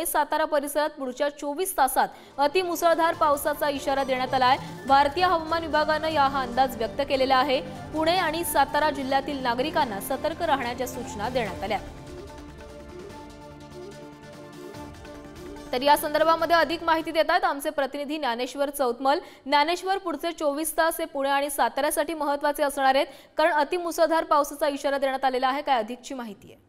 पुणे सातारा परिसरात पुढच्या 24 तासात अतिमुसळधार पावसाचा इशारा देण्यात आलाय। भारतीय हवामान विभागाने हा अंदाज व्यक्त केलेला आहे। पुणे आणि सातारा जिल्ह्यातील नागरिकांना सतर्क राहण्याच्या सूचना देण्यात आल्या। तर या संदर्भामध्ये अधिक माहिती देतात आमचे प्रतिनिधी ज्ञानेश्वर चौतमल। ज्ञानेश्वर, पुढचे 24 तास हे पुणे आणि साताऱ्यासाठी महत्त्वाचे असणार आहेत, कारण अतिमुसळधार पावसाचा इशारा देण्यात आलेला आहे। काय अधिकची माहिती आहे?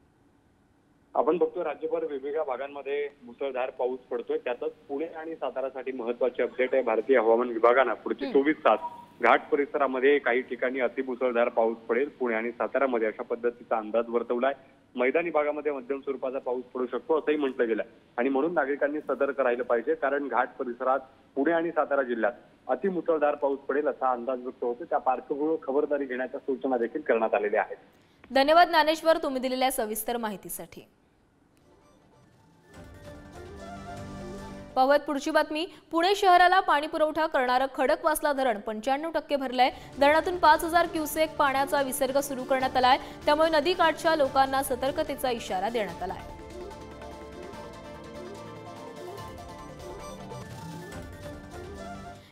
आपण बघतो राज्यभर वेगवेगळ्या भागांमध्ये मुसळधार पाऊस पडतोय, त्यातच पुणे आणि सातारासाठी महत्त्वाची अपडेट आहे। भारतीय हवामान विभागाने पुढचे 24 तास घाट परिसरामध्ये काही ठिकाणी अतिमुसळधार पाऊस पडेल। पुणे आणि सातारामध्ये अशा पद्धतीचा अंदाज वर्तवलाय। मैदानी भागामध्ये मध्यम स्वरूपाचा पाऊस पडू शकतो असंही म्हटलं गेलं आणि म्हणून नागरिकांनी सतर्क राहिलं पाहिजे, कारण घाट परिसरात पुणे आणि सातारा जिल्ह्यात अतिमुसळधार पाऊस पडेल असा अंदाज व्यक्त होतो। त्या पार्श्वभूमीवर खबरदारी घेण्याच्या सूचना देखील करण्यात आलेल्या आहेत। धन्यवाद ज्ञानेश्वर, तुम्ही दिलेल्या सविस्तर माहितीसाठी। पाहूयात पुढची बातमी। पुणे शहराला पाणी पुरवठा करणारं खडकवासला धरण 95% भरलंय। धरणातून 5000 क्युसेक पाण्याचा विसर्ग सुरू करण्यात आलाय, त्यामुळे नदीकाठच्या लोकांना सतर्कतेचा इशारा देण्यात आलाय।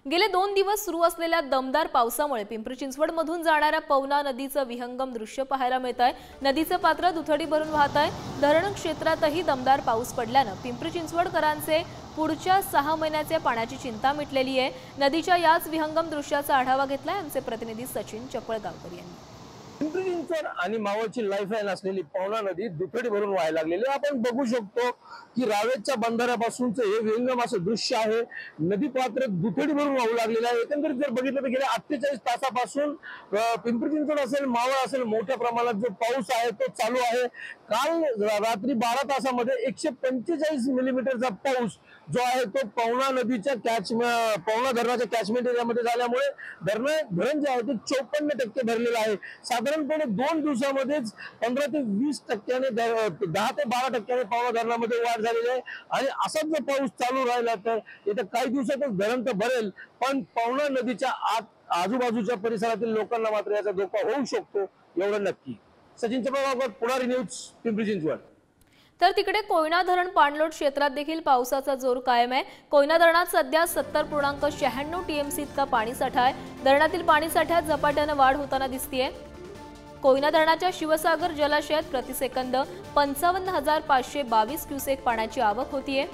गेले 2 दिवस सुरू असलेल्या दमदार पावसामुळे पिंपरी चिंचवड मधून जाणाऱ्या पवना नदीचं विहंगम दृश्य पाहायला मिळतंय। नदीचं पात्र दुथडी भरून वाहत आहे। धरण क्षेत्रातही दमदार पाऊस पडल्यानं पिंपरी चिंचवडकरांचे पुढच्या 6 महिन्याच्या पाण्याची चिंता मिटलेली आहे। नदीच्या याच विहंगम दृश्याचा आढावा घेतलाय आमचे प्रतिनिधी सचिन चपळगावकर यांनी। पिंपरी चिंचवड आणि मावळची लाईफलाईन असलेली पवना नदी दुथडी भरून वाहायला लागलेली आपण बघू शकतो की रावेच्या बंधाऱ्यापासूनचं हे विहंगम असं दृश्य आहे। नदी पात्र दुथडी भरून वाहू लागलेलं आहे। एकंदरीत जर बघितलं तर गेल्या 48 तासापासून पिंपरी चिंचवड असेल, मावळ असेल, मोठ्या प्रमाणात जो पाऊस आहे तो चालू आहे। काल रात्री 12 तासामध्ये 145 मिलीमीटरचा पाऊस जो आहे तो पवना नदीच्या पवना धरणाच्या कॅचमेंट एरियामध्ये झाल्यामुळे धरण जे आहे ते 54% भरलेलं आहे। साधारणपणे 2 दिवसामध्येच 15 ते 20%, 10 ते 12% पवना धरणामध्ये वाढ झालेली आहे आणि असाच जर पाऊस चालू राहिला तर येत्या काही दिवसातच धरण तर भरेल, पण पवना नदीच्या आजूबाजूच्या परिसरातील लोकांना मात्र याचा धोका होऊ शकतो एवढं नक्की। सचिन चपळगावकर, पुढारी न्यूज, पिंपरी चिंचवड। तर तिकडे कोयना धरण पाणलोट क्षेत्रात देखील पावसाचा जोर कायम आहे। कोयना धरणात सध्या 70.96 टीएमसी इतका पाणीसाठा आहे। धरणातील पाणीसाठ्यात झपाट्याने वाढ होताना दिसतेय। कोयना धरणाच्या शिवसागर जलाशयात प्रतिसेकंद 55,522 क्युसेक पाण्याची आवक होतीये।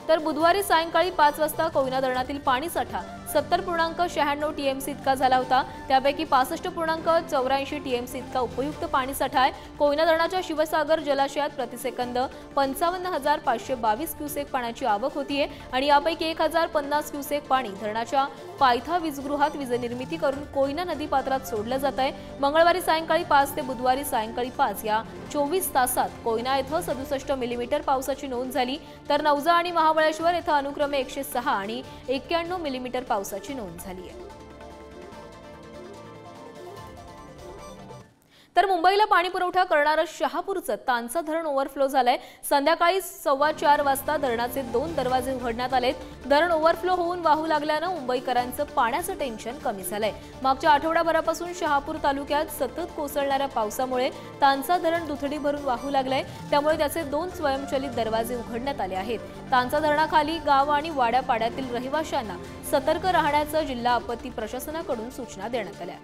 तर बुधवारी सायंकाळी 5 वाजता कोयना धरणातील पाणीसाठा 70.96 टीएमसी इतका झाला होता। त्यापैकी 65.84 टीएमसी इतका उपयुक्त पाणीसाठा आहे। कोयना धरणाच्या शिवसागर जलाशयात प्रतिसेकंद 55,522 क्युसेक पाण्याची आवक होतीये आणि यापैकी 1050 क्युसेक पाणी धरणाच्या पायथा वीजगृहात वीजनिर्मिती करून कोयना नदी पात्रात सोडलं जात आहे। मंगळवारी सायंकाळी 5 ते बुधवारी सायंकाळी 5 या 24 तासात कोयना येथे 67 मिलीमीटर पावसाची नोंद झाली, तर नवजा आणि महाबळेश्वर येथे अनुक्रमे 106 आणि 91 मिलीमीटर पावसाची नोंद झाली आहे। तर मुंबईला पाणी पुरवठा करणारं शहापूरचं तांचा धरण ओव्हरफ्लो झालंय। संध्याकाळी 4:15 वाजता धरणाचे 2 दरवाजे उघडण्यात आलेत। धरण ओव्हरफ्लो होऊन वाहू लागल्यानं मुंबईकरांचं पाण्याचं टेन्शन कमी झालंय। मागच्या आठवड्याभरापासून शहापूर तालुक्यात सतत कोसळणाऱ्या पावसामुळे तांचा धरण दुथडी भरून वाहू लागलंय, त्यामुळे त्याचे 2 स्वयंचलित दरवाजे उघडण्यात आले आहेत। तांचा धरणाखाली गाव आणि वाड्यापाड्यातील रहिवाशांना सतर्क राहण्याचं जिल्हा आपत्ती प्रशासनाकडून सूचना देण्यात आल्या।